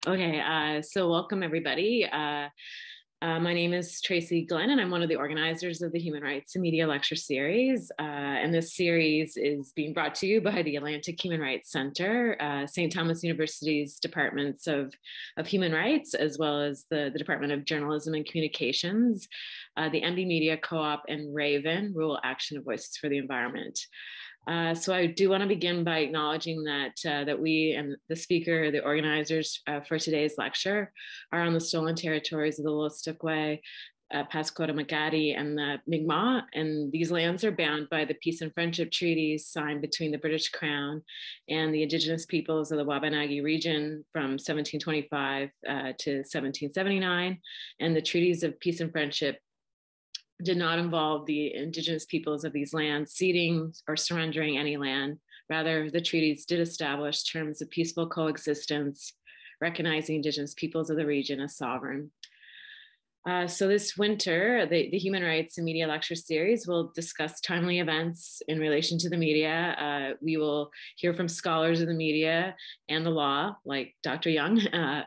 Okay, so welcome everybody. My name is Tracy Glenn, and I'm one of the organizers of the Human Rights and Media Lecture Series. And this series is being brought to you by the Atlantic Human Rights Center, St. Thomas University's Departments of Human Rights, as well as the Department of Journalism and Communications, the MD Media Co-op, and Raven, Rural Action of Voices for the Environment. So I do want to begin by acknowledging that we and the speaker, the organizers for today's lecture, are on the stolen territories of the Wolastoqey, Passamaquoddy, and the Mi'kmaq, and these lands are bound by the peace and friendship treaties signed between the British Crown and the Indigenous peoples of the Wabanagi region from 1725 to 1779, and the treaties of peace and friendship did not involve the Indigenous peoples of these lands ceding or surrendering any land. Rather, the treaties did establish terms of peaceful coexistence, recognizing Indigenous peoples of the region as sovereign. So this winter, the Human Rights and Media Lecture Series will discuss timely events in relation to the media. We will hear from scholars of the media and the law, like Dr. Young,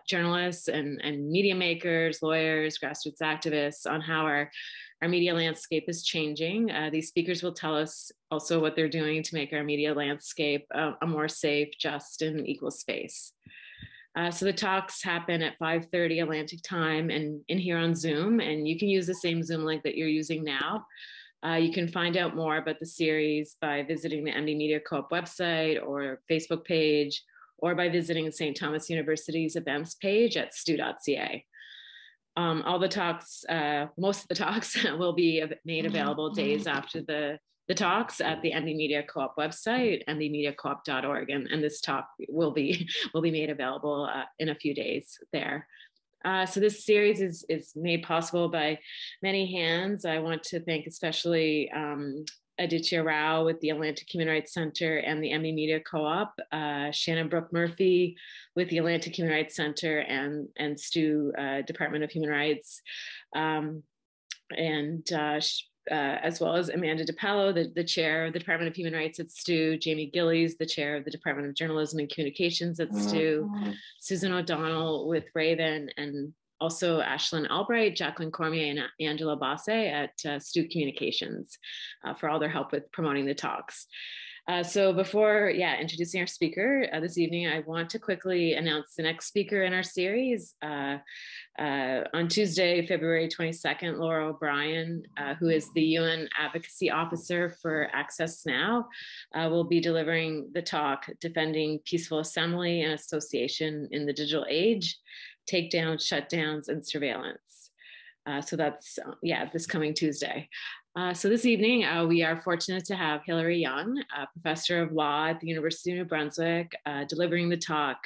journalists and media makers, lawyers, grassroots activists, on how our media landscape is changing. These speakers will tell us also what they're doing to make our media landscape a more safe, just, and equal space. So the talks happen at 5:30 Atlantic time and in here on Zoom, and you can use the same Zoom link that you're using now. You can find out more about the series by visiting the MD Media Co-op website or Facebook page, or by visiting St. Thomas University's events page at stu.ca. All the talks, most of the talks will be made available days after the talks at the MD Media Co-op website, mdmediacoop.org, and this talk will be made available in a few days there. So this series is made possible by many hands. I want to thank especially Aditya Rao with the Atlantic Human Rights Center and the MD Media Co-op, Shannon Brooke Murphy with the Atlantic Human Rights Center and STU Department of Human Rights, as well as Amanda DiPaolo, the chair of the Department of Human Rights at STU, Jamie Gillies, the chair of the Department of Journalism and Communications at STU, Susan O'Donnell with Raven, and also Ashlyn Albright, Jacqueline Cormier, and Angela Basse at STU Communications for all their help with promoting the talks. So before introducing our speaker this evening, I want to quickly announce the next speaker in our series. On Tuesday, February 22nd, Laura O'Brien, who is the UN Advocacy Officer for Access Now, will be delivering the talk, Defending Peaceful Assembly and Association in the Digital Age, Takedowns, Shutdowns, and Surveillance. So that's, this coming Tuesday. So this evening, we are fortunate to have Hilary Young, a professor of law at the University of New Brunswick, delivering the talk,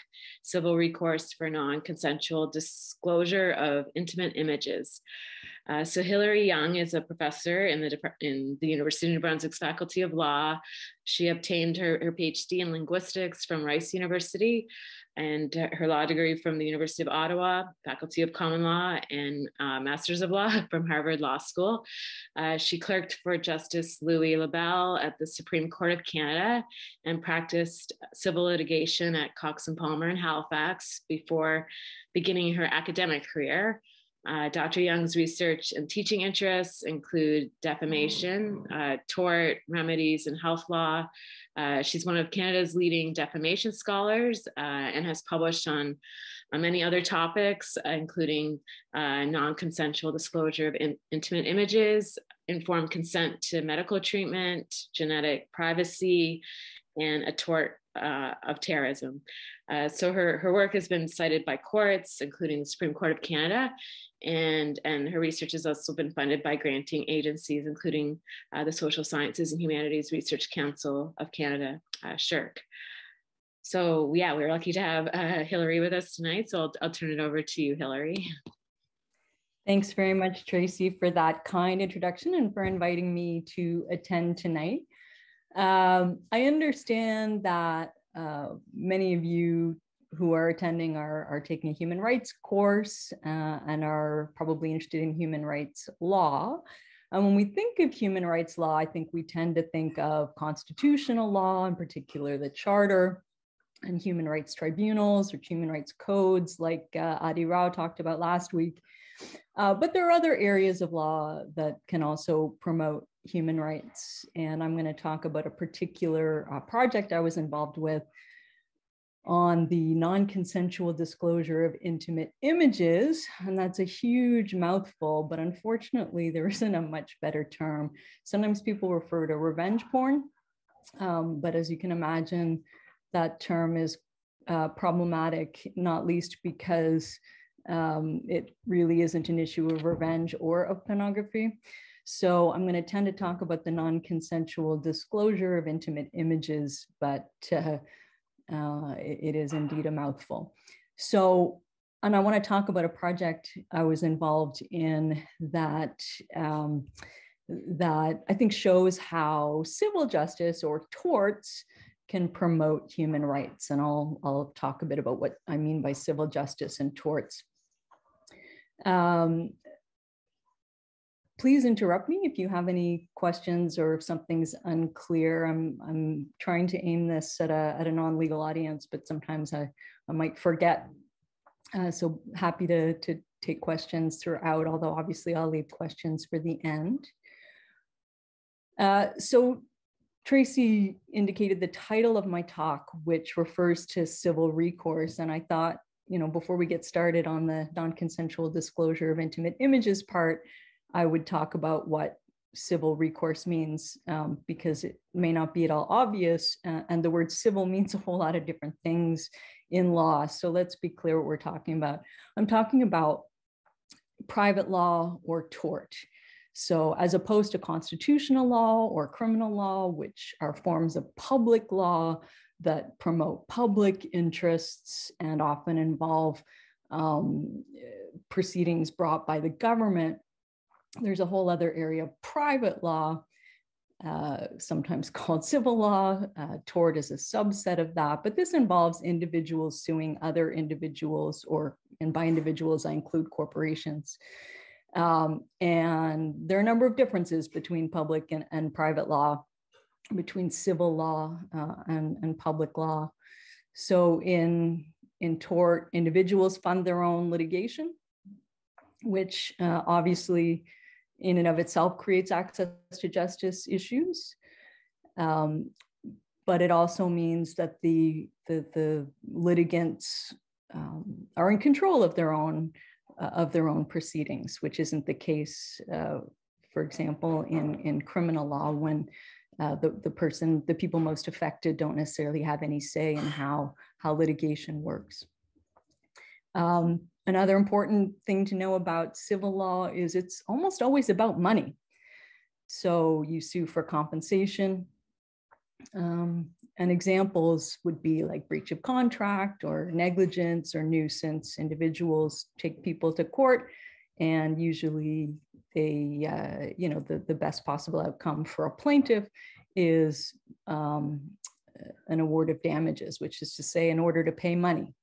Civil Recourse for Non-Consensual Disclosure of Intimate Images. So Hilary Young is a professor in the University of New Brunswick's Faculty of Law. She obtained her PhD in linguistics from Rice University and her law degree from the University of Ottawa, Faculty of Common Law, and Masters of Law from Harvard Law School. She clerked for Justice Louis Labelle at the Supreme Court of Canada and practiced civil litigation at Cox and Palmer in Halifax before beginning her academic career. Dr. Young's research and teaching interests include defamation, tort, remedies, and health law. She's one of Canada's leading defamation scholars and has published on many other topics, including non-consensual disclosure of intimate images, informed consent to medical treatment, genetic privacy, and a tort of terrorism. So her work has been cited by courts, including the Supreme Court of Canada, and her research has also been funded by granting agencies, including the Social Sciences and Humanities Research Council of Canada, SSHRC. So we're lucky to have Hilary with us tonight. So I'll turn it over to you, Hilary. Thanks very much, Tracy, for that kind introduction and for inviting me to attend tonight. I understand that many of you who are attending are taking a human rights course and are probably interested in human rights law. And when we think of human rights law, I think we tend to think of constitutional law, in particular the Charter, and human rights tribunals or human rights codes like Adi Rao talked about last week. But there are other areas of law that can also promote human rights. And I'm going to talk about a particular project I was involved with on the non-consensual disclosure of intimate images. And that's a huge mouthful, but unfortunately, there isn't a much better term. Sometimes people refer to revenge porn, but as you can imagine, that term is problematic, not least because it really isn't an issue of revenge or of pornography. So I'm going to tend to talk about the non-consensual disclosure of intimate images, but it is indeed a mouthful. So, and I want to talk about a project I was involved in that that I think shows how civil justice or torts can promote human rights. And I'll talk a bit about what I mean by civil justice and torts. Please interrupt me if you have any questions or if something's unclear. I'm trying to aim this at a non-legal audience, but sometimes I might forget. So happy to take questions throughout, although obviously I'll leave questions for the end. So Tracy indicated the title of my talk, which refers to civil recourse. And I thought, before we get started on the non-consensual disclosure of intimate images part, I would talk about what civil recourse means, because it may not be at all obvious. And the word civil means a whole lot of different things in law. So let's be clear what we're talking about. I'm talking about private law or tort. So as opposed to constitutional law or criminal law, which are forms of public law that promote public interests and often involve proceedings brought by the government, there's a whole other area of private law, sometimes called civil law. Tort is a subset of that, but this involves individuals suing other individuals, and by individuals, I include corporations. And there are a number of differences between public and private law, between civil law and public law. So in tort, individuals fund their own litigation, which obviously in and of itself creates access to justice issues. But it also means that the litigants are in control of their own proceedings, which isn't the case, for example, in criminal law, when the people most affected don't necessarily have any say in how litigation works. Another important thing to know about civil law is it's almost always about money. So you sue for compensation. And examples would be like breach of contract or negligence or nuisance. Individuals take people to court, and usually they, the best possible outcome for a plaintiff is an award of damages, which is to say in order to pay money.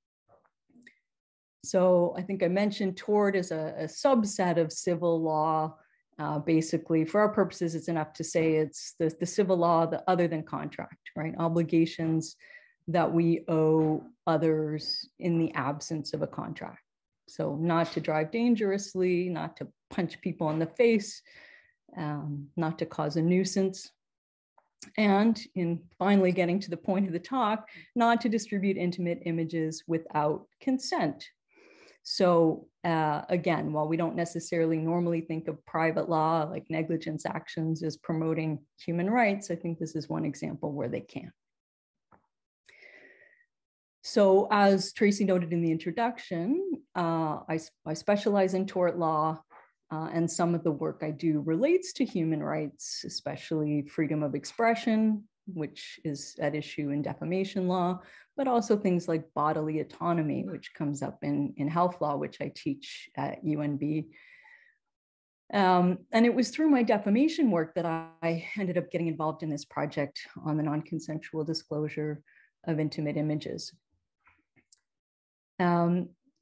So I think I mentioned tort is a subset of civil law. Basically, for our purposes, it's enough to say it's the civil law other than contract, right? Obligations that we owe others in the absence of a contract. So not to drive dangerously, not to punch people in the face, not to cause a nuisance. And in finally getting to the point of the talk, not to distribute intimate images without consent. So again, while we don't necessarily normally think of private law like negligence actions as promoting human rights, I think this is one example where they can. So as Tracy noted in the introduction, I specialize in tort law, and some of the work I do relates to human rights, especially freedom of expression, which is at issue in defamation law, but also things like bodily autonomy, which comes up in health law, which I teach at UNB. And it was through my defamation work that I ended up getting involved in this project on the non-consensual disclosure of intimate images.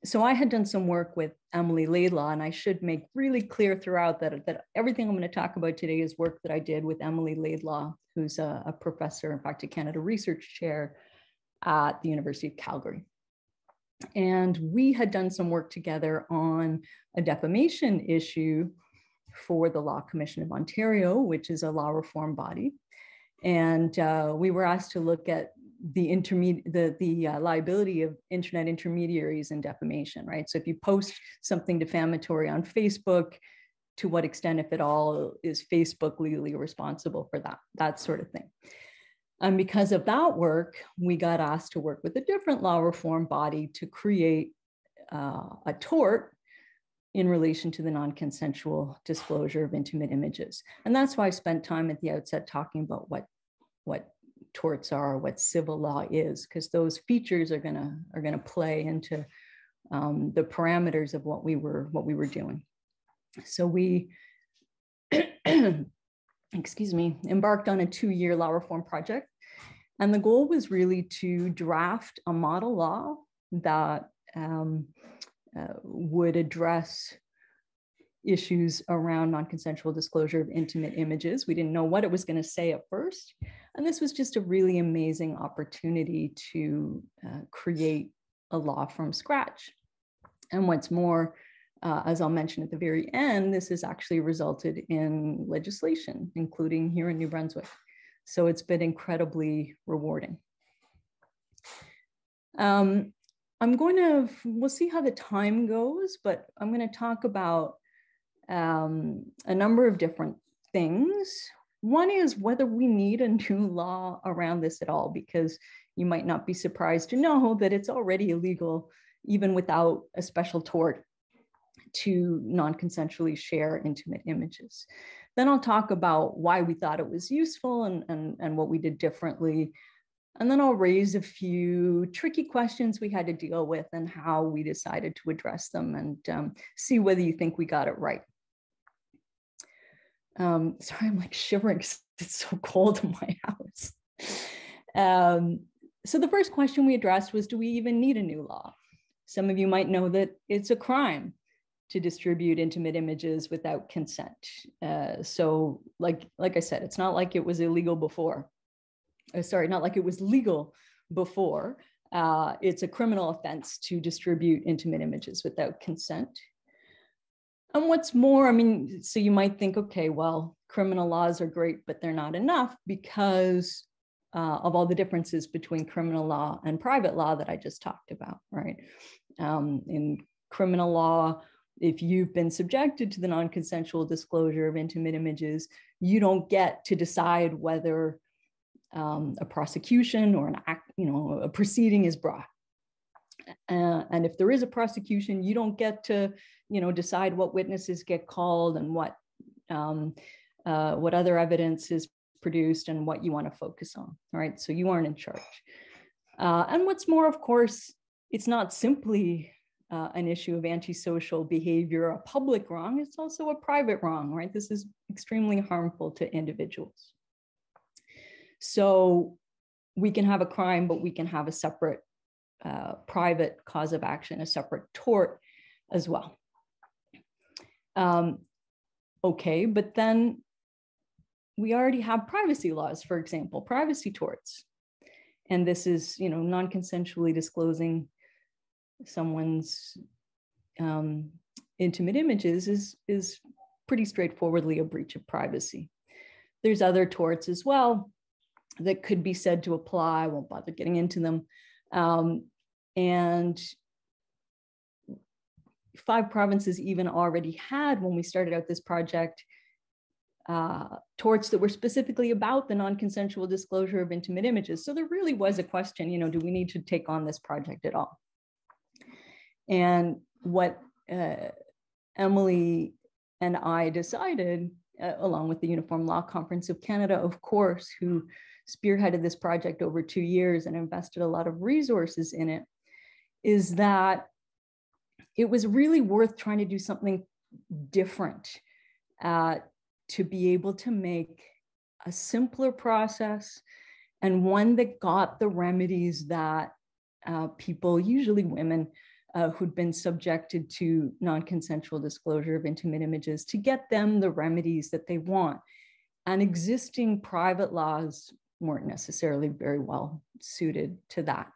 So I had done some work with Emily Laidlaw, and I should make really clear throughout that everything I'm going to talk about today is work that I did with Emily Laidlaw, who's a professor, in fact, a Canada Research Chair at the University of Calgary. And we had done some work together on a defamation issue for the Law Commission of Ontario, which is a law reform body. And we were asked to look at the liability of internet intermediaries in defamation, right? So if you post something defamatory on Facebook, to what extent, if at all, is Facebook legally responsible for that sort of thing? And because of that work, we got asked to work with a different law reform body to create a tort in relation to the non-consensual disclosure of intimate images. And that's why I spent time at the outset talking about what torts are, what civil law is, because those features are gonna play into the parameters of what we were doing. So we, excuse me, embarked on a 2-year law reform project. And the goal was really to draft a model law that would address issues around non-consensual disclosure of intimate images. We didn't know what it was going to say at first. And this was just a really amazing opportunity to create a law from scratch. And what's more, as I'll mention at the very end, this has actually resulted in legislation, including here in New Brunswick. So it's been incredibly rewarding. We'll see how the time goes, but I'm going to talk about a number of different things. One is whether we need a new law around this at all, because you might not be surprised to know that it's already illegal, even without a special tort, to non-consensually share intimate images. Then I'll talk about why we thought it was useful and what we did differently. And then I'll raise a few tricky questions we had to deal with and how we decided to address them, and see whether you think we got it right. Sorry, I'm like shivering because it's so cold in my house. So the first question we addressed was, do we even need a new law? Some of you might know that it's a crime to distribute intimate images without consent. So like I said, it's not like it was illegal before. Sorry, not like it was legal before. It's a criminal offense to distribute intimate images without consent. And what's more, I mean, so you might think, okay, well, criminal laws are great, but they're not enough because of all the differences between criminal law and private law that I just talked about, right? In criminal law, if you've been subjected to the non-consensual disclosure of intimate images, you don't get to decide whether a prosecution or a proceeding is brought. And if there is a prosecution, you don't get to, decide what witnesses get called and what other evidence is produced and what you want to focus on, right? So you aren't in charge. And what's more, of course, it's not simply an issue of antisocial behavior, a public wrong, it's also a private wrong, right? This is extremely harmful to individuals. So we can have a crime, but we can have a separate private cause of action, a separate tort as well. Okay, but then we already have privacy laws, for example, privacy torts. And this is, non-consensually disclosing someone's intimate images is pretty straightforwardly a breach of privacy. There's other torts as well that could be said to apply. I won't bother getting into them. And 5 provinces even already had, when we started out this project, torts that were specifically about the non-consensual disclosure of intimate images. So there really was a question, do we need to take on this project at all? And what Emily and I decided, along with the Uniform Law Conference of Canada, of course, who spearheaded this project over 2 years and invested a lot of resources in it, is that it was really worth trying to do something different to be able to make a simpler process and one that got the remedies that people, usually women, who'd been subjected to non-consensual disclosure of intimate images, to get them the remedies that they want. And existing private laws weren't necessarily very well suited to that.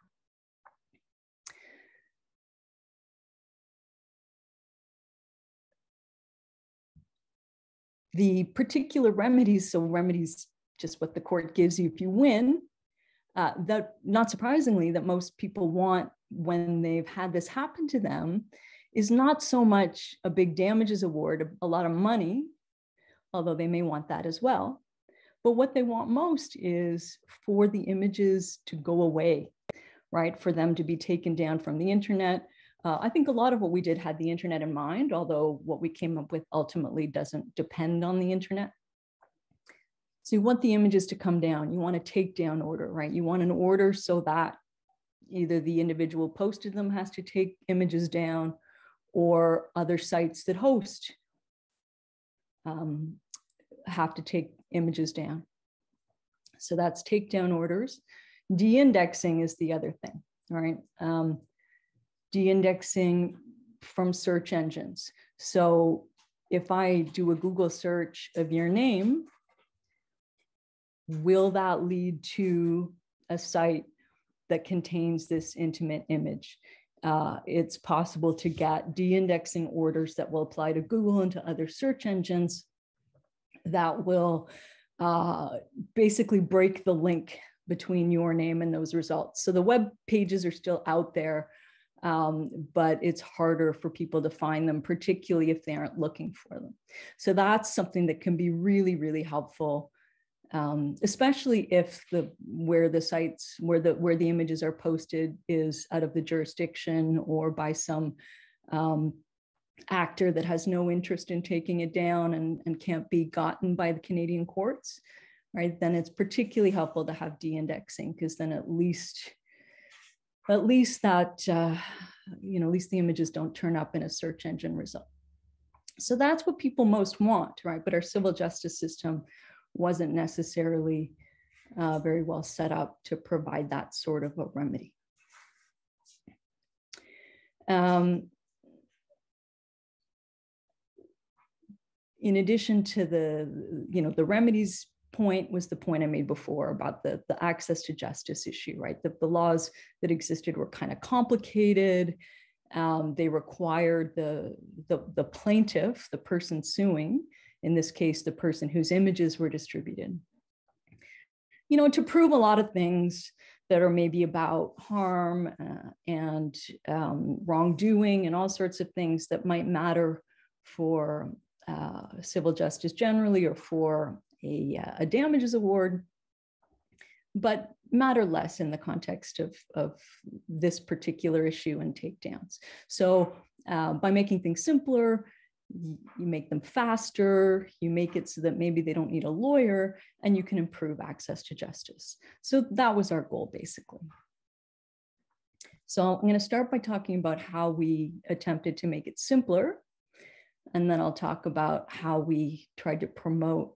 The particular remedies, so remedies, just what the court gives you if you win, that not surprisingly that most people want when they've had this happen to them is not so much a big damages award, a lot of money, although they may want that as well. But what they want most is for the images to go away, right? For them to be taken down from the internet. I think a lot of what we did had the internet in mind, although what we came up with ultimately doesn't depend on the internet. So you want the images to come down. You want a takedown order, right? You want an order so that either the individual posted them has to take images down, or other sites that host have to take images down. So that's takedown orders. De-indexing is the other thing, right? De-indexing from search engines. So if I do a Google search of your name, will that lead to a site that contains this intimate image? It's possible to get de-indexing orders that will apply to Google and to other search engines that will basically break the link between your name and those results. So the web pages are still out there, but it's harder for people to find them, particularly if they aren't looking for them. So that's something that can be really, really helpful, especially if where the images are posted is out of the jurisdiction or by some actor that has no interest in taking it down and can't be gotten by the Canadian courts, right? Then it's particularly helpful to have de-indexing, because then at least that, at least the images don't turn up in a search engine result. So that's what people most want, right? But our civil justice system wasn't necessarily very well set up to provide that sort of a remedy. In addition to the remedies point was the point I made before about the access to justice issue, right? The laws that existed were kind of complicated. They required the plaintiff, the person suing, in this case, the person whose images were distributed, to prove a lot of things that are maybe about harm and wrongdoing and all sorts of things that might matter for civil justice generally, or for a damages award, but matter less in the context of this particular issue and takedowns. So by making things simpler, you make them faster, you make it so that maybe they don't need a lawyer, and you can improve access to justice. So that was our goal, basically. So I'm going to start by talking about how we attempted to make it simpler, and then I'll talk about how we tried to promote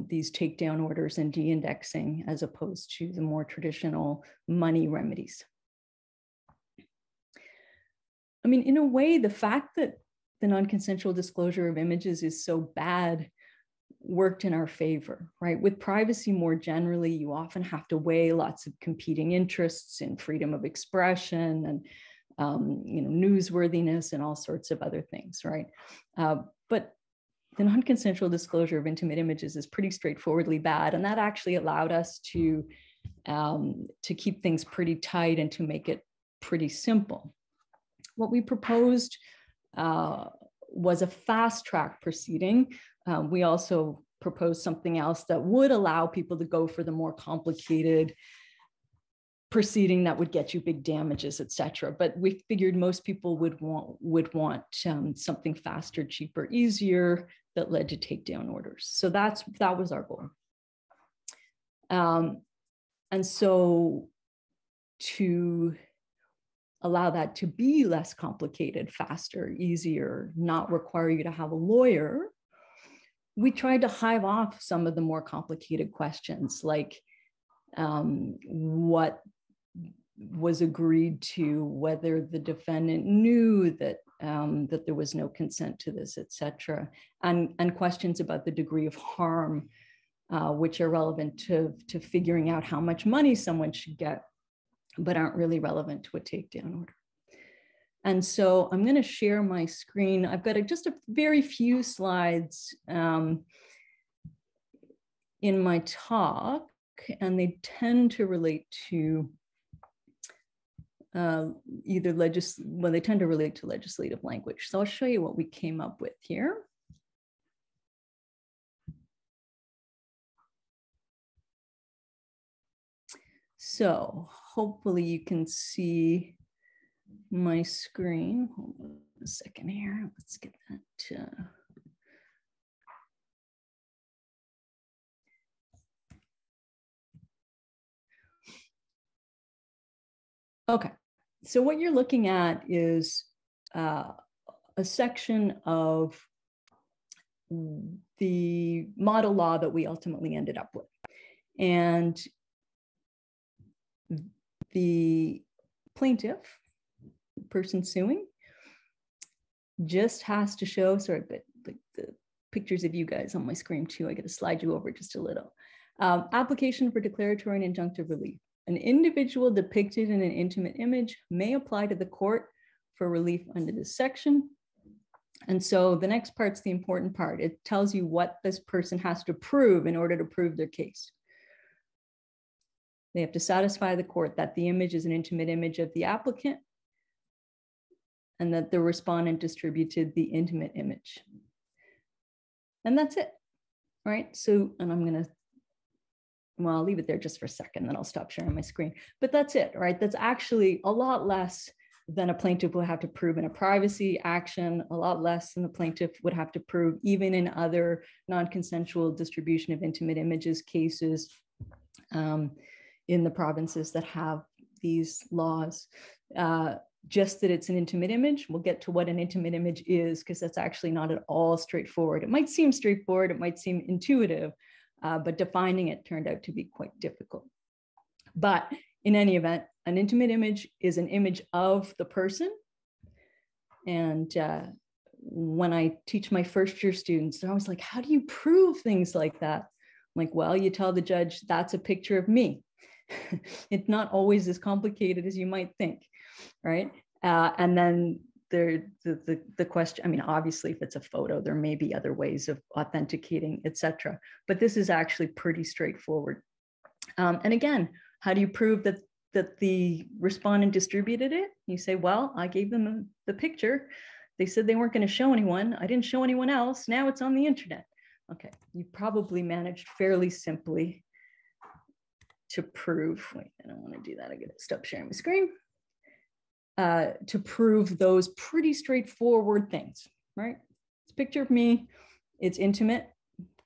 these takedown orders and de-indexing as opposed to the more traditional money remedies. I mean, in a way, the fact that the non-consensual disclosure of images is so bad worked in our favor, right? With privacy more generally, you often have to weigh lots of competing interests in freedom of expression and newsworthiness and all sorts of other things, right? But the non-consensual disclosure of intimate images is pretty straightforwardly bad, and that actually allowed us to keep things pretty tight and to make it pretty simple. What we proposed was a fast track proceeding. We also proposed something else that would allow people to go for the more complicated proceeding that would get you big damages, et cetera. But we figured most people would want something faster, cheaper, easier that led to takedown orders. So that was our goal. And so to allow that to be less complicated, faster, easier, not require you to have a lawyer, we tried to hive off some of the more complicated questions, like what was agreed to, whether the defendant knew that that there was no consent to this, et cetera, and questions about the degree of harm which are relevant to figuring out how much money someone should get, but aren't really relevant to a takedown order. And so I'm going to share my screen. I've got just a very few slides in my talk, and they tend to relate to they tend to relate to legislative language. So I'll show you what we came up with here. So hopefully you can see my screen. Hold on a second here. Let's get that. Okay, so what you're looking at is a section of the model law that we ultimately ended up with. And the plaintiff, the person suing, just has to show, sorry, but like the pictures of you guys on my screen too, I got to slide you over just a little. Application for declaratory and injunctive relief. An individual depicted in an intimate image may apply to the court for relief under this section. And so the next part's the important part. It tells you what this person has to prove in order to prove their case. They have to satisfy the court that the image is an intimate image of the applicant and that the respondent distributed the intimate image. And that's it, right? So, and I'm going to, well, I'll leave it there just for a second, then I'll stop sharing my screen. But that's it, right? That's actually a lot less than a plaintiff will have to prove in a privacy action, a lot less than the plaintiff would have to prove even in other non-consensual distribution of intimate images cases in the provinces that have these laws. Just that it's an intimate image. We'll get to what an intimate image is, because that's actually not at all straightforward. It might seem straightforward, it might seem intuitive, but defining it turned out to be quite difficult. But in any event, an intimate image is an image of the person. And when I teach my first year students, they're always like, how do you prove things like that? I'm like, well, you tell the judge, that's a picture of me. It's not always as complicated as you might think, right? And then the question, I mean, obviously, if it's a photo, there may be other ways of authenticating, etc. But this is actually pretty straightforward. And again, how do you prove that the respondent distributed it? You say, well, I gave them the picture. They said they weren't going to show anyone. I didn't show anyone else. Now it's on the internet. Okay, you probably managed fairly simply to prove, wait, I don't want to do that. I got to stop sharing my screen. To prove those pretty straightforward things, right? It's a picture of me. It's intimate.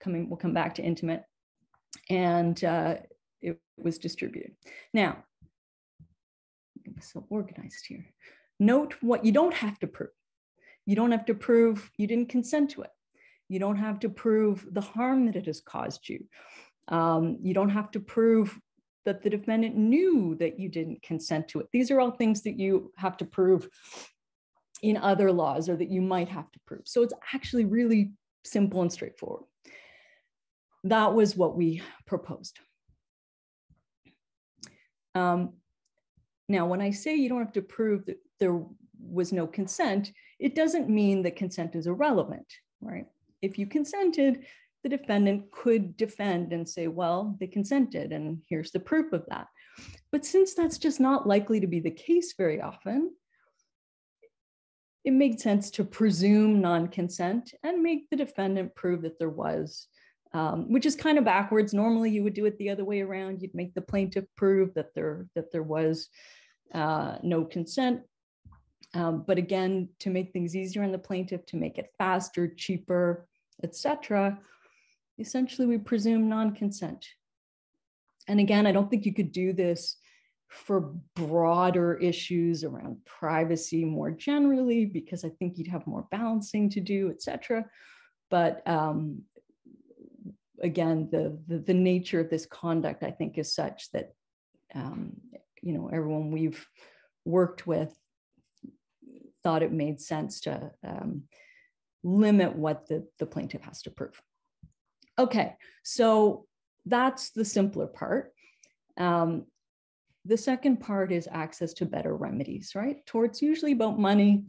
We'll come back to intimate. And it was distributed. Now, I'm so organized here. Note what you don't have to prove. You don't have to prove you didn't consent to it. You don't have to prove the harm that it has caused you. You don't have to prove that the defendant knew that you didn't consent to it. These are all things that you have to prove in other laws, or that you might have to prove. So it's actually really simple and straightforward. That was what we proposed. Now, when I say you don't have to prove that there was no consent, it doesn't mean that consent is irrelevant, right? If you consented, the defendant could defend and say, well, they consented, and here's the proof of that. But since that's just not likely to be the case very often, it made sense to presume non-consent and make the defendant prove that there was, which is kind of backwards. Normally, you would do it the other way around. You'd make the plaintiff prove that there was no consent. But again, to make things easier on the plaintiff, to make it faster, cheaper, etc., essentially we presume non-consent. And again, I don't think you could do this for broader issues around privacy more generally, because I think you'd have more balancing to do, etc. But again, the nature of this conduct, I think, is such that everyone we've worked with thought it made sense to limit what the plaintiff has to prove. Okay, so that's the simpler part. The second part is access to better remedies, right? Tort's usually about money.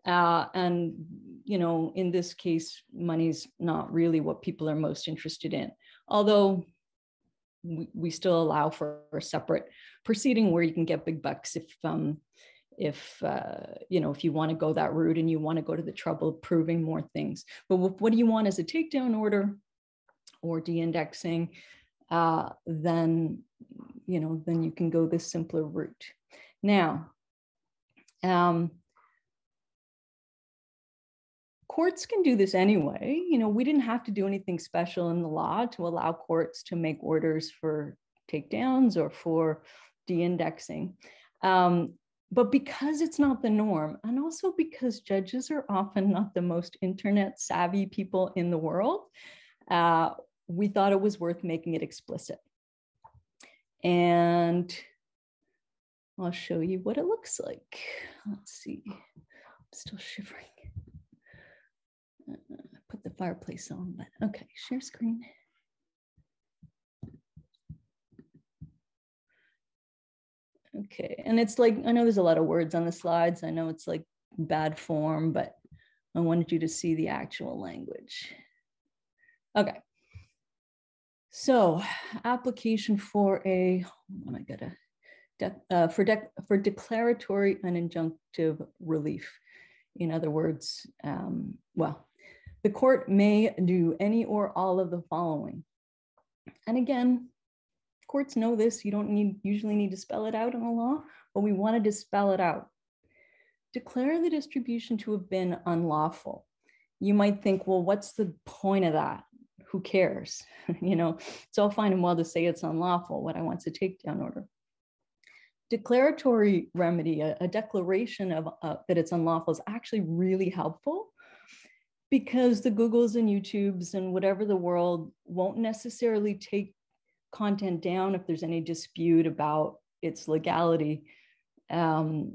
And, you know, in this case, money's not really what people are most interested in. Although we still allow for a separate proceeding where you can get big bucks if you know, if you want to go that route and you want to go to the trouble of proving more things. But what do you want as a takedown order or de-indexing? Then, you know, then you can go this simpler route. Now, courts can do this anyway. You know, we didn't have to do anything special in the law to allow courts to make orders for takedowns or for de-indexing. But because it's not the norm, and also because judges are often not the most internet savvy people in the world, we thought it was worth making it explicit. And I'll show you what it looks like. Let's see, I'm still shivering. Put the fireplace on, but okay, share screen. Okay, and it's like, I know there's a lot of words on the slides. I know it's like bad form, but I wanted you to see the actual language. Okay. So application for a, for declaratory and injunctive relief. In other words, well, the court may do any or all of the following. And again, courts know this. You don't usually need to spell it out in the law, but we wanted to spell it out. Declare the distribution to have been unlawful. You might think, well, what's the point of that? Who cares? You know, it's all fine and well to say it's unlawful. What I want is a takedown order. Declaratory remedy, a declaration of that it's unlawful, is actually really helpful, because the Googles and YouTubes and whatever the world won't necessarily take content down if there's any dispute about its legality. But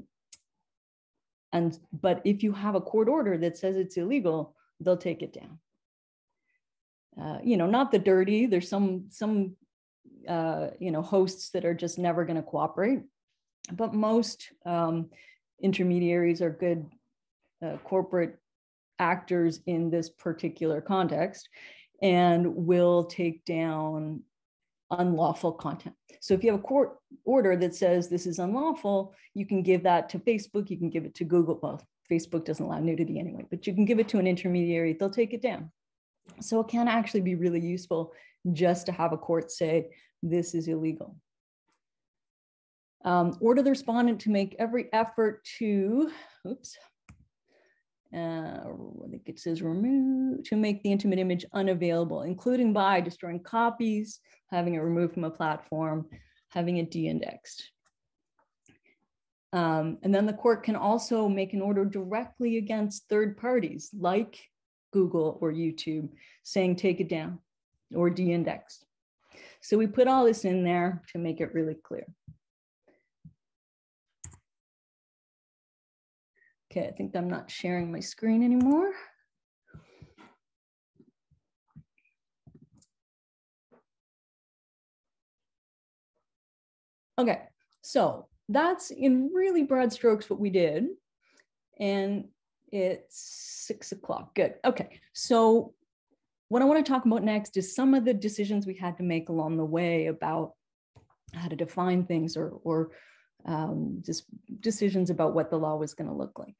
if you have a court order that says it's illegal, they'll take it down. You know, not the dirty. There's some you know, hosts that are just never going to cooperate, but most intermediaries are good corporate actors in this particular context and will take down unlawful content. So if you have a court order that says this is unlawful, you can give that to Facebook, you can give it to Google. Well, Facebook doesn't allow nudity anyway, but you can give it to an intermediary, they'll take it down. So it can actually be really useful just to have a court say this is illegal. Order the respondent to make every effort to, I think it says remove, to make the intimate image unavailable, including by destroying copies, having it removed from a platform, having it de-indexed. And then the court can also make an order directly against third parties like Google or YouTube, saying take it down or de-indexed. So we put all this in there to make it really clear. Okay, I think I'm not sharing my screen anymore. Okay, so that's in really broad strokes what we did. And it's 6 o'clock, good. Okay, so what I want to talk about next is some of the decisions we had to make along the way about how to define things or just decisions about what the law was going to look like.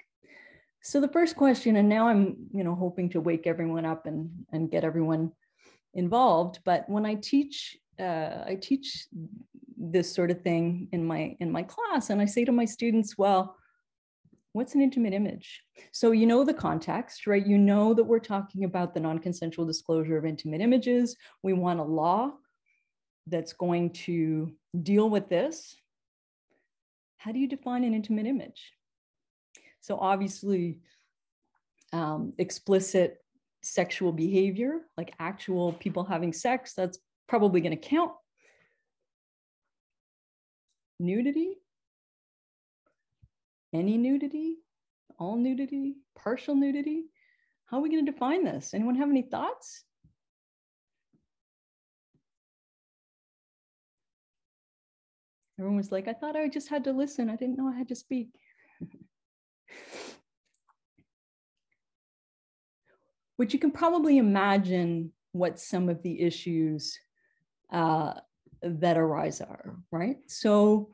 So the first question, and now I'm hoping to wake everyone up and get everyone involved, but when I teach this sort of thing in my class, and I say to my students, well, what's an intimate image? So you know the context, right? You know that we're talking about the non-consensual disclosure of intimate images. We want a law that's going to deal with this. How do you define an intimate image? So obviously, explicit sexual behavior, like actual people having sex, that's probably going to count. Nudity, any nudity, all nudity, partial nudity. How are we going to define this? Anyone have any thoughts? Everyone was like, I thought I just had to listen. I didn't know I had to speak. Which you can probably imagine what some of the issues that arise are, right? So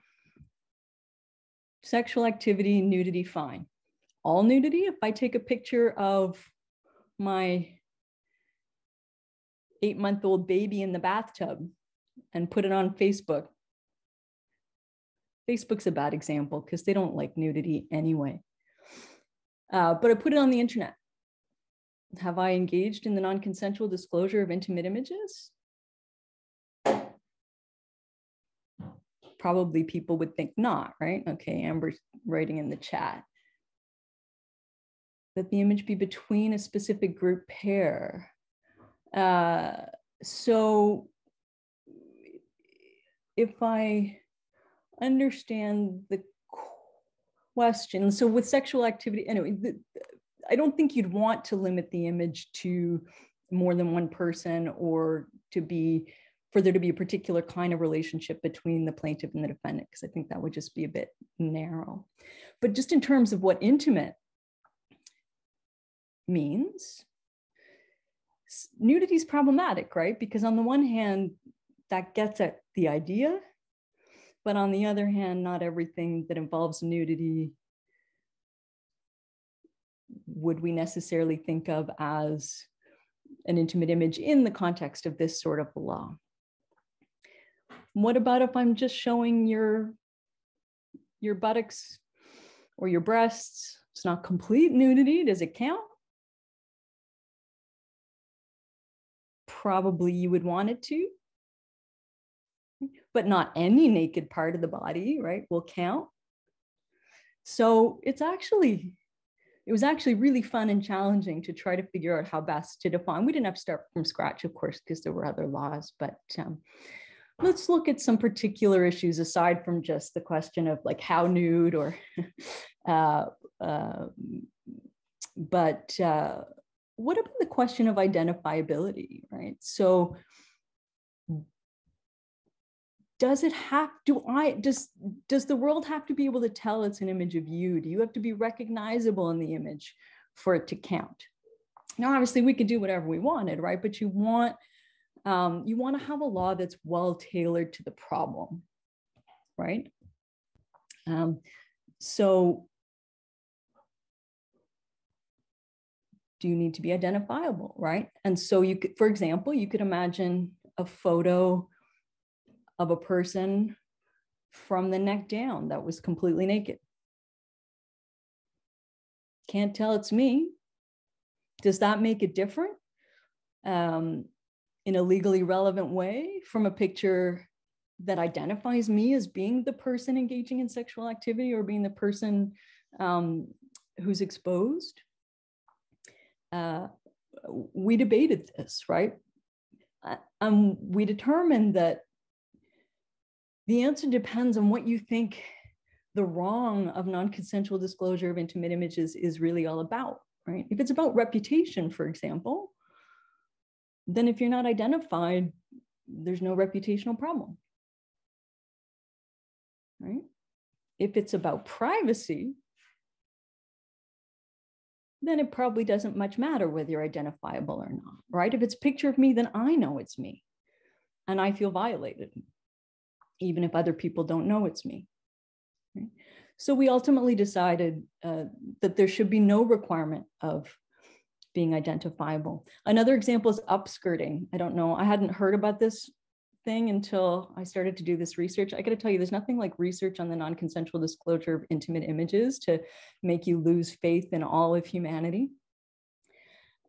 sexual activity, nudity, fine. All nudity, if I take a picture of my 8-month-old baby in the bathtub and put it on Facebook. Facebook's a bad example because they don't like nudity anyway. But I put it on the internet. Have I engaged in the non-consensual disclosure of intimate images? Probably people would think not, right? Okay, Amber's writing in the chat. That the image be between a specific group pair. So if I understand the question, so with sexual activity, anyway, I don't think you'd want to limit the image to more than one person or for there to be a particular kind of relationship between the plaintiff and the defendant, because I think that would just be a bit narrow. But just in terms of what intimate means, nudity is problematic, right? Because on the one hand, that gets at the idea, but on the other hand, not everything that involves nudity would we necessarily think of as an intimate image in the context of this sort of law. What about if I'm just showing your buttocks or your breasts? It's not complete nudity. Does it count? Probably you would want it to, but not any naked part of the body, right, will count. So it was actually really fun and challenging to try to figure out how best to define. We didn't have to start from scratch, of course, because there were other laws, but let's look at some particular issues aside from just the question of like how nude or, what about the question of identifiability, right? So does the world have to be able to tell it's an image of you? Do you have to be recognizable in the image for it to count? Now, obviously we could do whatever we wanted, right? But you want to have a law that's well tailored to the problem, right? So do you need to be identifiable, right? And so you could, for example, you could imagine a photo of a person from the neck down that was completely naked. Can't tell it's me. Does that make it different in a legally relevant way from a picture that identifies me as being the person engaging in sexual activity or being the person who's exposed? We debated this, right? We determined that the answer depends on what you think the wrong of non-consensual disclosure of intimate images is really all about, right? If it's about reputation, for example, then if you're not identified, there's no reputational problem, right? If it's about privacy, then it probably doesn't much matter whether you're identifiable or not, right? If it's a picture of me, then I know it's me and I feel violated, even if other people don't know it's me. Right? So we ultimately decided that there should be no requirement of being identifiable. Another example is upskirting. I don't know, I hadn't heard about this thing until I started to do this research. I gotta tell you, there's nothing like research on the non-consensual disclosure of intimate images to make you lose faith in all of humanity.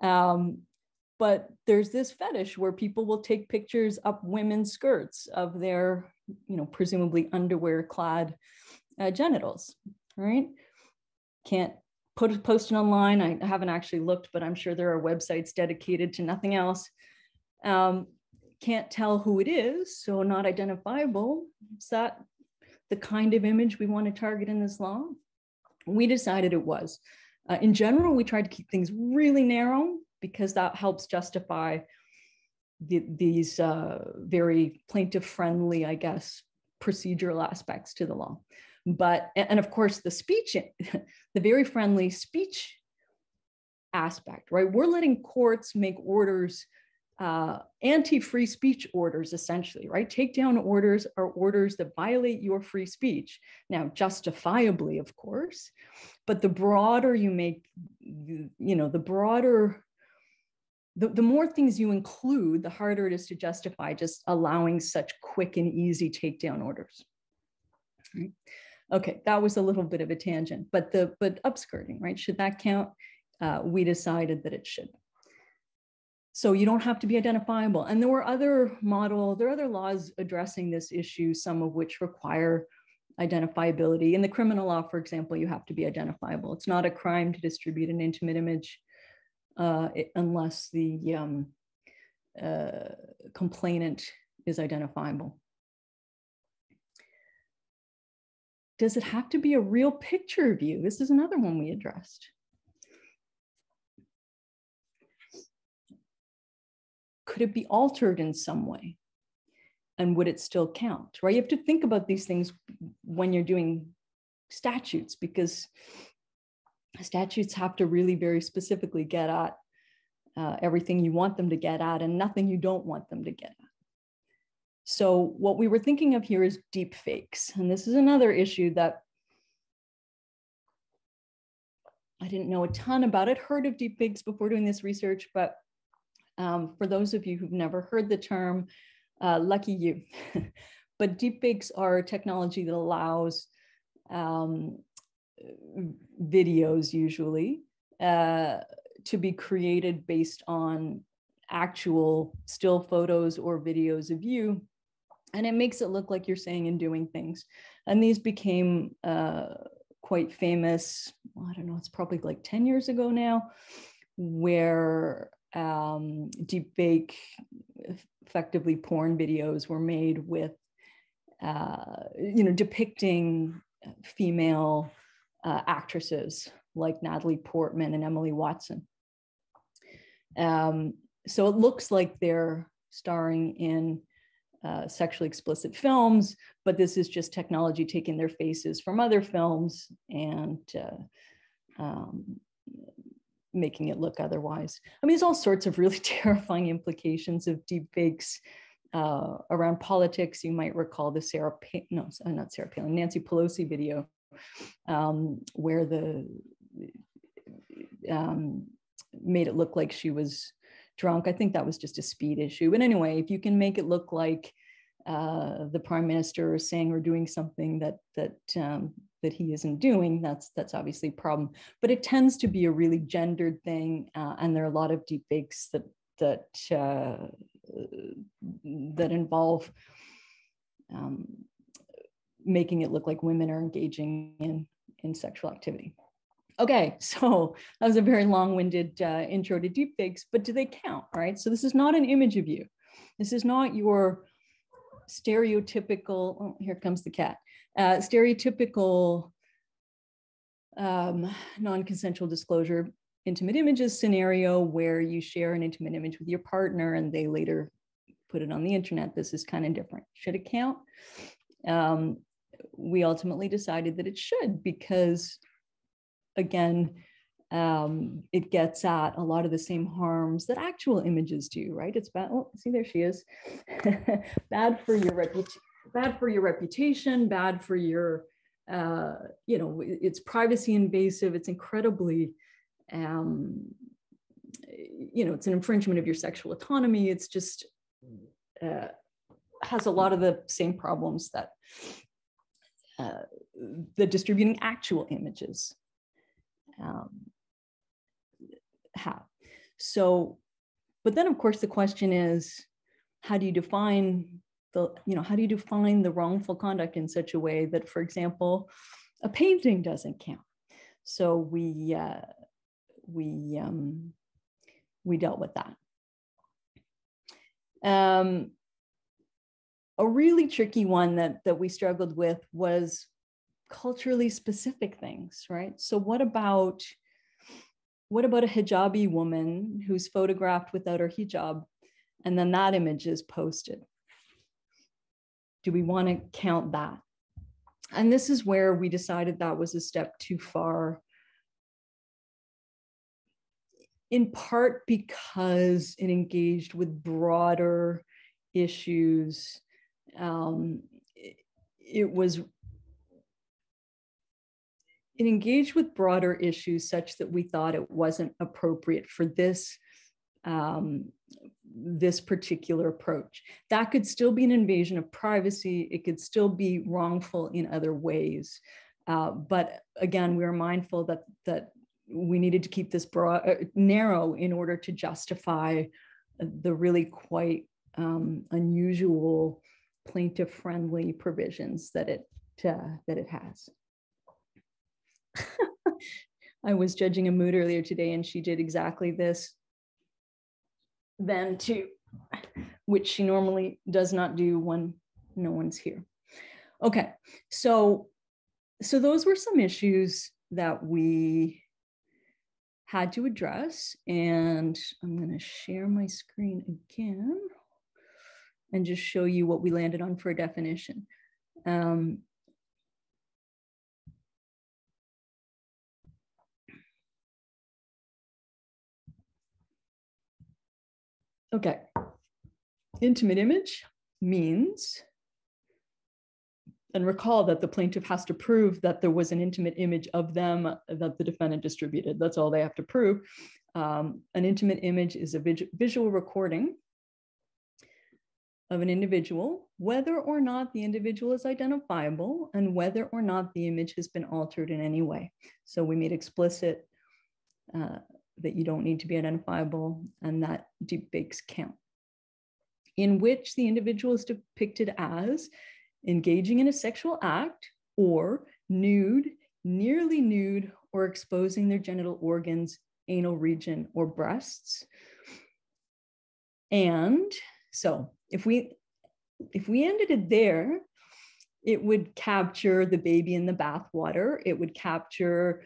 But there's this fetish where people will take pictures up women's skirts of their, presumably underwear-clad genitals, right? Can't post it online. I haven't actually looked, but I'm sure there are websites dedicated to nothing else. Can't tell who it is, so not identifiable. Is that the kind of image we want to target in this law? We decided it was. In general, we tried to keep things really narrow because that helps justify these very plaintiff-friendly, I guess, procedural aspects to the law. But, and of course, the speech, the very friendly speech aspect, right? We're letting courts make orders, anti-free speech orders, essentially, right? Takedown orders are orders that violate your free speech. Now, justifiably, of course, but the broader you make, the broader, the more things you include, the harder it is to justify just allowing such quick and easy takedown orders. Right? Okay, that was a little bit of a tangent, but upskirting, right? Should that count? We decided that it should. So you don't have to be identifiable. And there were other laws addressing this issue, some of which require identifiability. In the criminal law, for example, you have to be identifiable. It's not a crime to distribute an intimate image unless the complainant is identifiable. Does it have to be a real picture of you? This is another one we addressed. Could it be altered in some way? And would it still count, right? You have to think about these things when you're doing statutes, because statutes have to really very specifically get at everything you want them to get at and nothing you don't want them to get at. So what we were thinking of here is deepfakes. And this is another issue that I didn't know a ton about. I'd heard of deepfakes before doing this research, but for those of you who've never heard the term, lucky you. But deepfakes are technology that allows videos usually to be created based on actual still photos or videos of you. And it makes it look like you're saying and doing things. And these became quite famous, well, I don't know, it's probably like 10 years ago now, where deepfake, effectively porn videos were made with, depicting female actresses like Natalie Portman and Emily Watson. So it looks like they're starring in sexually explicit films, but this is just technology taking their faces from other films and making it look otherwise. I mean, there's all sorts of really terrifying implications of deepfakes around politics. You might recall the Nancy Pelosi video where made it look like she was drunk. I think that was just a speed issue. But anyway, if you can make it look like the prime minister is saying or doing something that he isn't doing, that's obviously a problem. But it tends to be a really gendered thing, and there are a lot of deepfakes that involve making it look like women are engaging in sexual activity. Okay, so that was a very long-winded intro to deepfakes, but do they count, right? So this is not an image of you. This is not your stereotypical, oh, here comes the cat, stereotypical non-consensual disclosure intimate images scenario where you share an intimate image with your partner and they later put it on the internet. This is kind of different. Should it count? We ultimately decided that it should because, again, it gets at a lot of the same harms that actual images do, right? It's bad. Oh, see, there she is. Bad for your reputation, bad for your, it's privacy invasive. It's incredibly, it's an infringement of your sexual autonomy. It's just has a lot of the same problems that the distributing actual images have. So, but then of course the question is, how do you define the wrongful conduct in such a way that, for example, a painting doesn't count? So we dealt with that. A really tricky one that we struggled with was culturally specific things, right? So what about a hijabi woman who's photographed without her hijab, and then that image is posted? do we want to count that? And this is where we decided that was a step too far, in part because it engaged with broader issues. It engaged with broader issues such that we thought it wasn't appropriate for this this particular approach. That could still be an invasion of privacy. It could still be wrongful in other ways. But again, we were mindful that we needed to keep this narrow in order to justify the really quite unusual plaintiff-friendly provisions that it has. I was judging a mood earlier today, and she did exactly this then too, which she normally does not do when no one's here. Okay, so those were some issues that we had to address, and I'm going to share my screen again and just show you what we landed on for a definition. Okay, intimate image means, and recall that the plaintiff has to prove that there was an intimate image of them that the defendant distributed. That's all they have to prove. An intimate image is a visual recording of an individual, whether or not the individual is identifiable and whether or not the image has been altered in any way. So we made explicit that you don't need to be identifiable and that deepfakes count, in which the individual is depicted as engaging in a sexual act or nude, nearly nude, or exposing their genital organs, anal region, or breasts. And so if we ended it there, it would capture the baby in the bathwater. It would capture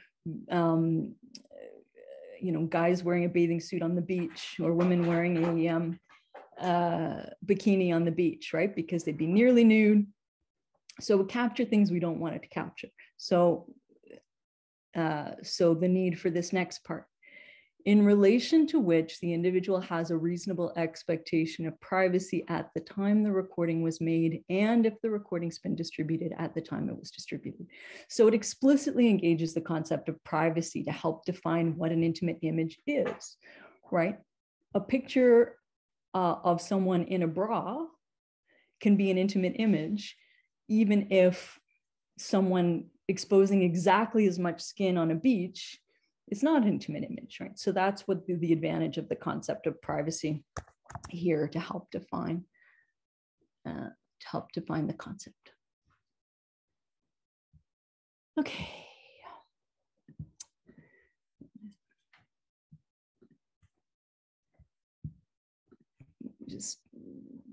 guys wearing a bathing suit on the beach, or women wearing a bikini on the beach, right? Because they'd be nearly nude. So it would capture things we don't want it to capture. So the need for this next part, in relation to which the individual has a reasonable expectation of privacy at the time the recording was made, and if the recording's been distributed at the time it was distributed. So it explicitly engages the concept of privacy to help define what an intimate image is, right? A picture of someone in a bra can be an intimate image, even if someone exposing exactly as much skin on a beach is not an intimate image, right? So that's what the advantage of the concept of privacy here to help define the concept. Okay. Just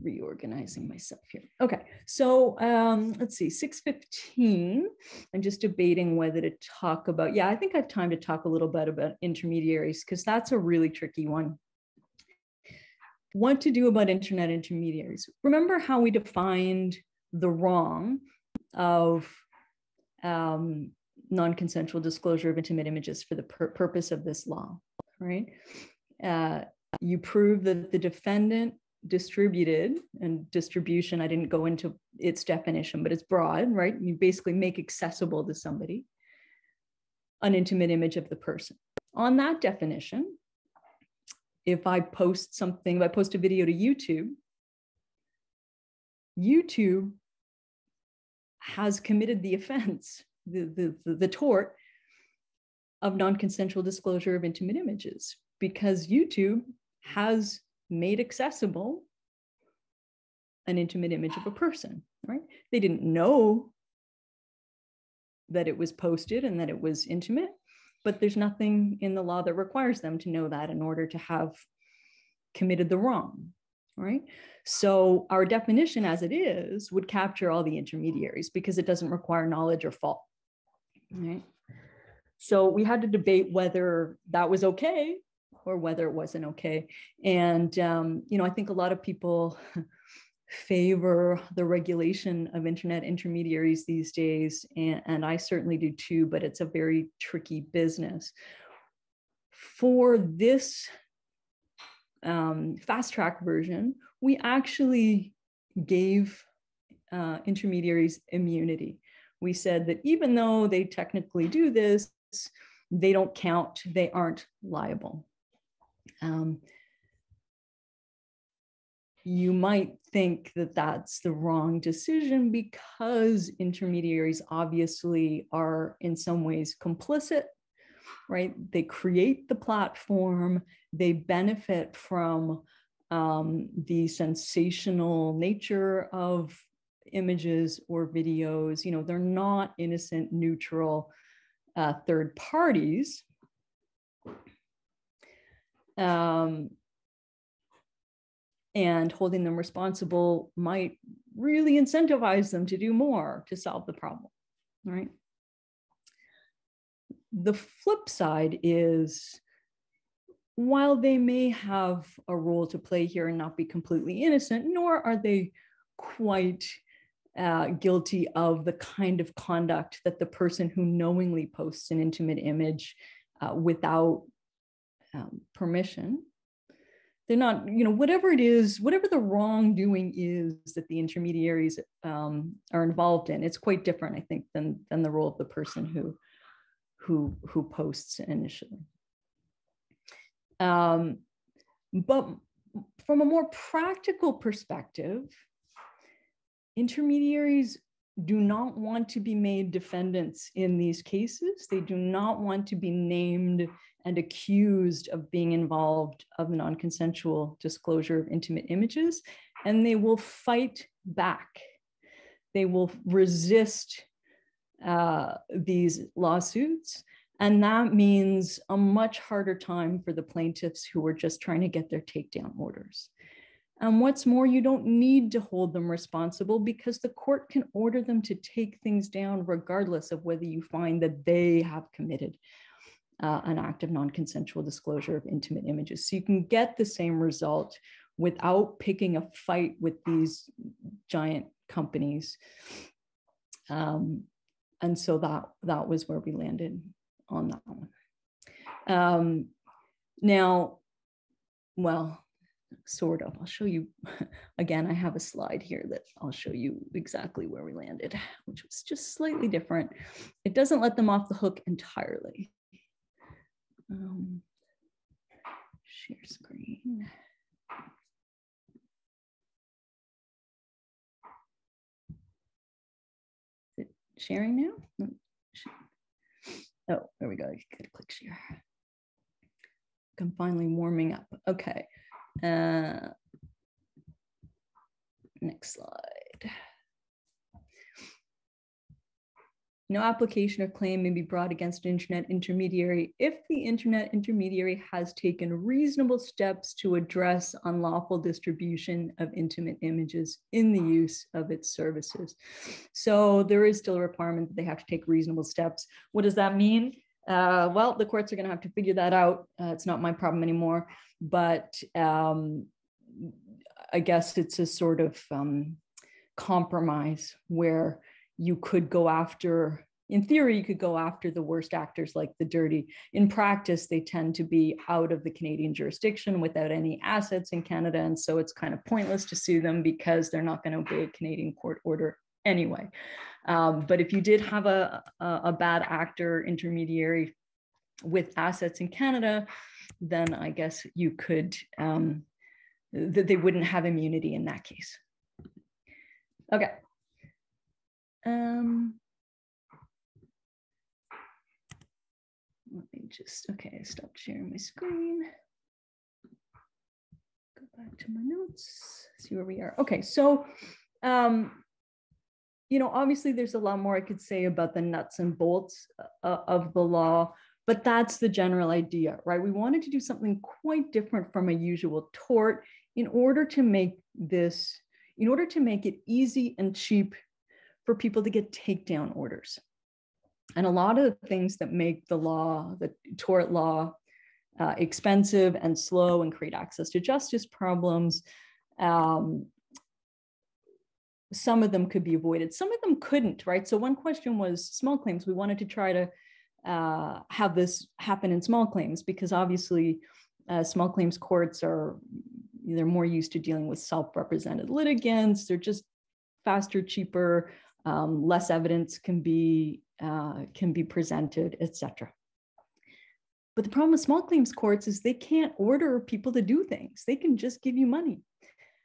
reorganizing myself here. Okay, so let's see, 6:15. I'm just debating whether to talk about, yeah, I think I have time to talk a little bit about intermediaries, because that's a really tricky one. What to do about internet intermediaries? Remember how we defined the wrong of non-consensual disclosure of intimate images for the purpose of this law, right? You prove that the defendant distributed, and distribution, I didn't go into its definition, but it's broad, right? You basically make accessible to somebody an intimate image of the person. On that definition, if I post something, if I post a video to YouTube, YouTube has committed the offense, the tort of non-consensual disclosure of intimate images, because YouTube has made accessible an intimate image of a person, right? They didn't know that it was posted and that it was intimate, but there's nothing in the law that requires them to know that in order to have committed the wrong, right? So our definition as it is would capture all the intermediaries because it doesn't require knowledge or fault, right? So we had to debate whether that was okay or whether it wasn't okay. And, I think a lot of people favor the regulation of internet intermediaries these days, and I certainly do too, but it's a very tricky business. For this fast track version, we actually gave intermediaries immunity. We said that even though they technically do this, they don't count, they aren't liable. You might think that that's the wrong decision because intermediaries obviously are in some ways complicit, right? They create the platform, they benefit from the sensational nature of images or videos. You know, they're not innocent, neutral third parties. And holding them responsible might really incentivize them to do more to solve the problem, right? The flip side is, while they may have a role to play here and not be completely innocent, nor are they quite guilty of the kind of conduct that the person who knowingly posts an intimate image without permission. They're not, you know, whatever it is, whatever the wrongdoing is that the intermediaries are involved in, it's quite different, I think, than the role of the person who posts initially. But from a more practical perspective, intermediaries do not want to be made defendants in these cases. They do not want to be named and accused of being involved of the non-consensual disclosure of intimate images, and they will fight back. They will resist these lawsuits, and that means a much harder time for the plaintiffs who are just trying to get their takedown orders. And what's more, you don't need to hold them responsible because the court can order them to take things down regardless of whether you find that they have committed an act of non-consensual disclosure of intimate images. So you can get the same result without picking a fight with these giant companies. And so that was where we landed on that one. Now, well, sort of, I'll show you, again, I have a slide here that I'll show you exactly where we landed, which was just slightly different. It doesn't let them off the hook entirely. Share screen. Is it sharing now? No. Oh, there we go. You gotta click share. I'm finally warming up. Okay. Next slide. No application or claim may be brought against an internet intermediary if the internet intermediary has taken reasonable steps to address unlawful distribution of intimate images in the use of its services. So there is still a requirement that they have to take reasonable steps. What does that mean? Well, the courts are going to have to figure that out. It's not my problem anymore, but I guess it's a sort of compromise where you could go after, in theory, you could go after the worst actors like the dirty. In practice, they tend to be out of the Canadian jurisdiction without any assets in Canada. And so it's kind of pointless to sue them because they're not going to obey a Canadian court order anyway. But if you did have a bad actor intermediary with assets in Canada, then I guess you could, that they wouldn't have immunity in that case. Okay. Let me just, okay, I stopped sharing my screen. Go back to my notes, see where we are. Okay, so, you know, obviously there's a lot more I could say about the nuts and bolts of the law, but that's the general idea, right? We wanted to do something quite different from a usual tort in order to make this, in order to make it easy and cheap for people to get takedown orders. And a lot of the things that make the law, the tort law, expensive and slow and create access to justice problems some of them could be avoided. Some of them couldn't, right? So one question was small claims. We wanted to try to have this happen in small claims because obviously small claims courts they're more used to dealing with self-represented litigants. They're just faster, cheaper, less evidence can be presented, etc. But the problem with small claims courts is they can't order people to do things. They can just give you money.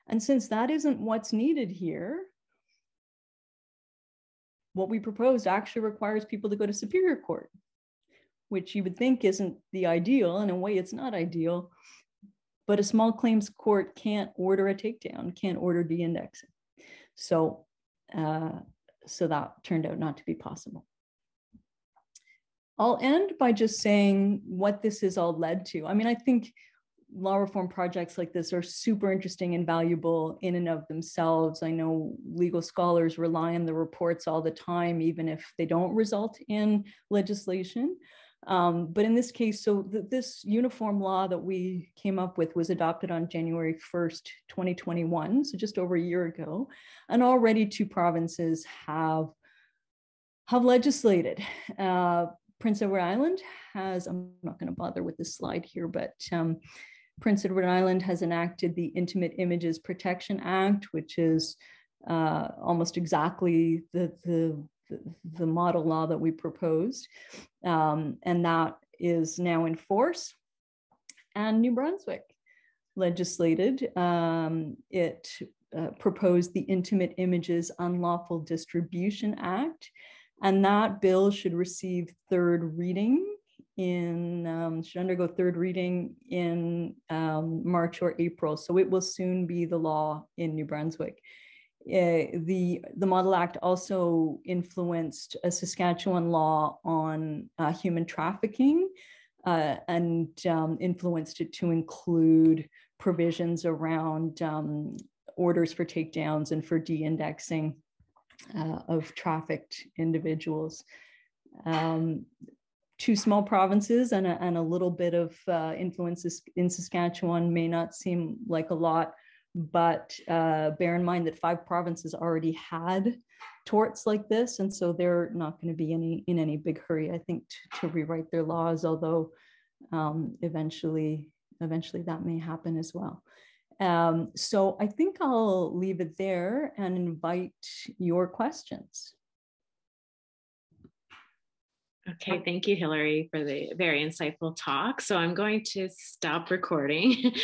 And since that isn't what's needed here, what we proposed actually requires people to go to Superior Court, which you would think isn't the ideal. In a way, it's not ideal. But a small claims court can't order a takedown, can't order de-indexing. So that turned out not to be possible. I'll end by just saying what this has all led to. I mean, I think law reform projects like this are super interesting and valuable in and of themselves. I know legal scholars rely on the reports all the time, even if they don't result in legislation. But in this case, this uniform law that we came up with was adopted on January 1st, 2021, so just over a year ago. And already 2 provinces have legislated. Prince Edward Island has, I'm not going to bother with this slide here, but Prince Edward Island has enacted the Intimate Images Protection Act, which is almost exactly the model law that we proposed. And that is now in force. And New Brunswick legislated. It proposed the Intimate Images Unlawful Distribution Act. And that bill should receive 3rd reading should undergo 3rd reading in March or April. So it will soon be the law in New Brunswick. The Model Act also influenced a Saskatchewan law on human trafficking and influenced it to include provisions around orders for takedowns and for de-indexing of trafficked individuals. 2 small provinces and a little bit of influences in Saskatchewan may not seem like a lot, but bear in mind that 5 provinces already had torts like this, and so they're not going to be in any big hurry, I think, to rewrite their laws, although eventually that may happen as well. So I think I'll leave it there and invite your questions. Okay, thank you, Hilary, for the very insightful talk. So I'm going to stop recording.